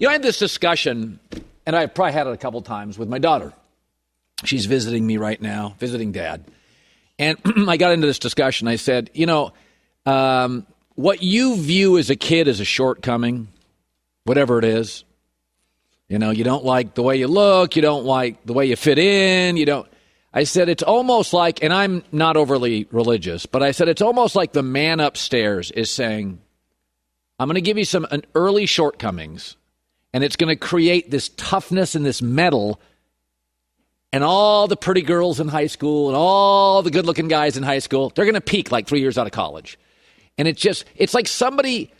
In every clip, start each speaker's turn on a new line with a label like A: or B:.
A: I had this discussion, and I've probably had it a couple times with my daughter. She's visiting me right now, visiting Dad. And I got into this discussion. I said, what you view as a kid as a shortcoming, whatever it is, you don't like the way you look, you don't like the way you fit in, I said it's almost like, and I'm not overly religious, but I said it's almost like the man upstairs is saying, I'm going to give you some early shortcomings, and it's going to create this toughness and this metal, and all the pretty girls in high school and all the good-looking guys in high school, they're going to peak like 3 years out of college. And it's like somebody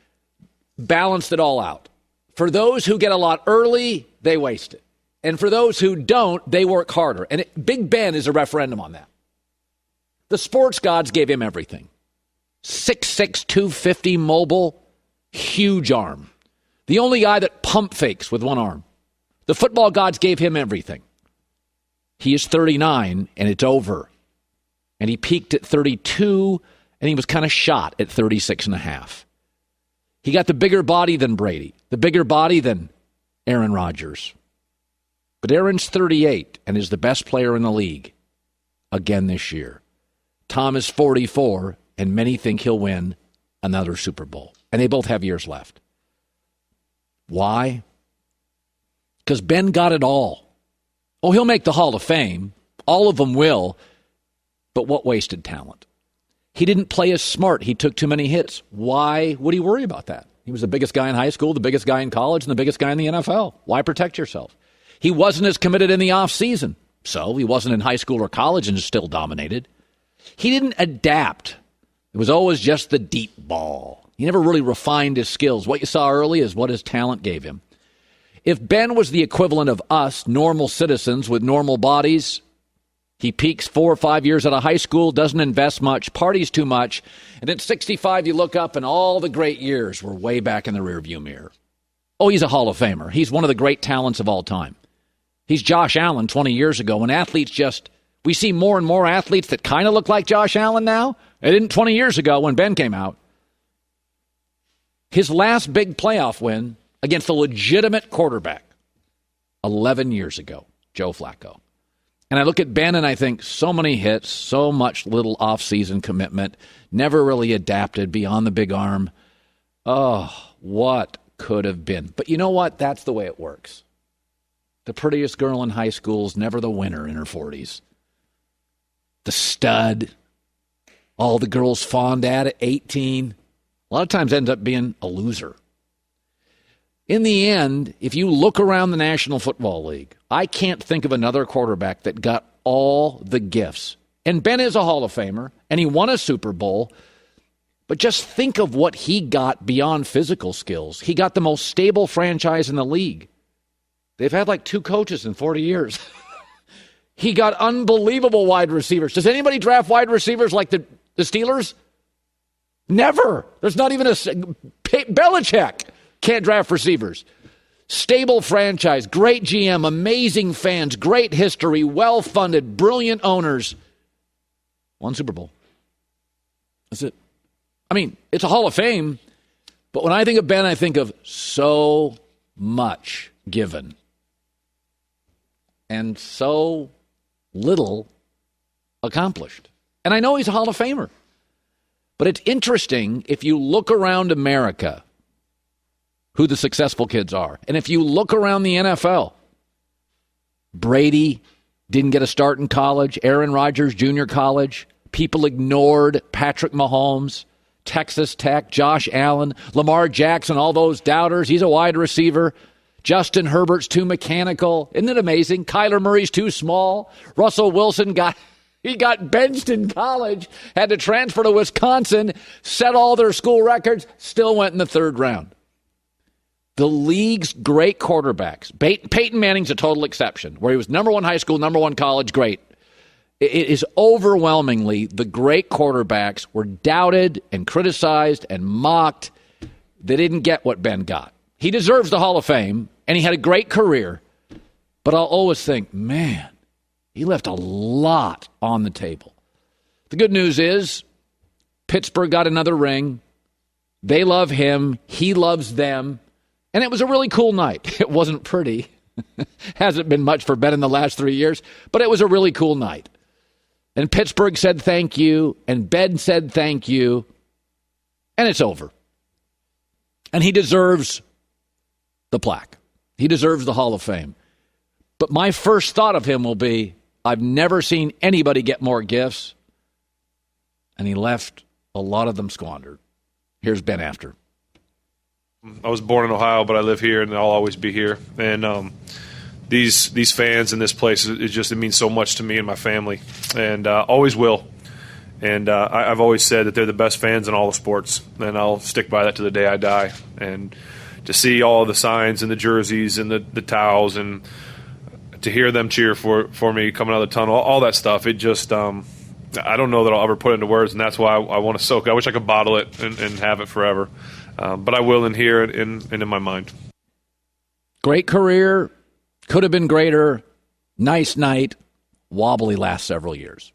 A: balanced it all out. For those who get a lot early, they waste it. And for those who don't, they work harder. And Big Ben is a referendum on that. The sports gods gave him everything. 6'6", 250 mobile, huge arm. The only guy that pump fakes with one arm. The football gods gave him everything. He is 39, and it's over. And he peaked at 32, and he was kind of shot at 36 and a half. He got the bigger body than Brady, the bigger body than Aaron Rodgers. But Aaron's 38 and is the best player in the league again this year. Tom is 44, and many think he'll win another Super Bowl. And they both have years left. Why? Because Ben got it all. Oh, he'll make the Hall of Fame. All of them will. But what wasted talent? He didn't play as smart. He took too many hits. Why would he worry about that? He was the biggest guy in high school, the biggest guy in college, and the biggest guy in the NFL. Why protect yourself? He wasn't as committed in the offseason. So he wasn't in high school or college and still dominated. He didn't adapt. It was always just the deep ball. He never really refined his skills. What you saw early is what his talent gave him. If Ben was the equivalent of us, normal citizens with normal bodies, he peaks 4 or 5 years out of high school, doesn't invest much, parties too much, and at 65 you look up and all the great years were way back in the rearview mirror. Oh, he's a Hall of Famer. He's one of the great talents of all time. He's Josh Allen 20 years ago when athletes we see more and more athletes that kind of look like Josh Allen now. They didn't 20 years ago when Ben came out. His last big playoff win against a legitimate quarterback 11 years ago, Joe Flacco. And I look at Ben and I think so many hits, so much little off-season commitment, never really adapted beyond the big arm. Oh, what could have been. But you know what? That's the way it works. The prettiest girl in high school is never the winner in her 40s. The stud, all the girls fond at 18, a lot of times ends up being a loser. In the end, if you look around the National Football League, I can't think of another quarterback that got all the gifts. And Ben is a Hall of Famer, and he won a Super Bowl. But just think of what he got beyond physical skills. He got the most stable franchise in the league. They've had like 2 coaches in 40 years. He got unbelievable wide receivers. Does anybody draft wide receivers like the Steelers? Never. There's not even Belichick can't draft receivers. Stable franchise, great GM, amazing fans, great history, well-funded, brilliant owners. 1 Super Bowl. That's it. I mean, it's a Hall of Fame, but when I think of Ben, I think of so much given and so little accomplished. And I know he's a Hall of Famer, but it's interesting if you look around America who the successful kids are. And if you look around the NFL, Brady didn't get a start in college, Aaron Rodgers, junior college. People ignored Patrick Mahomes, Texas Tech, Josh Allen, Lamar Jackson, all those doubters. He's a wide receiver. Justin Herbert's too mechanical. Isn't it amazing? Kyler Murray's too small. Russell Wilson got benched in college, had to transfer to Wisconsin, set all their school records, still went in the 3rd round. The league's great quarterbacks. Peyton Manning's a total exception, where he was number 1 high school, number 1 college, great. It is overwhelmingly the great quarterbacks were doubted and criticized and mocked. They didn't get what Ben got. He deserves the Hall of Fame, and he had a great career. But I'll always think, man, he left a lot on the table. The good news is Pittsburgh got another ring. They love him. He loves them. And it was a really cool night. It wasn't pretty. Hasn't been much for Ben in the last 3 years, but it was a really cool night. And Pittsburgh said thank you, and Ben said thank you, and it's over. And he deserves the plaque. He deserves the Hall of Fame. But my first thought of him will be, I've never seen anybody get more gifts, and he left a lot of them squandered. Here's Ben after.
B: I was born in Ohio, but I live here, and I'll always be here. And these fans in this place, it means so much to me and my family, and always will. And I've always said that they're the best fans in all the sports, and I'll stick by that to the day I die. And to see all the signs and the jerseys and the towels, and to hear them cheer for me coming out of the tunnel, all that stuff, it just I don't know that I'll ever put it into words, and that's why I want to soak it. I wish I could bottle it and have it forever. But I will in here and in my mind.
A: Great career. Could have been greater. Nice night. Wobbly last several years.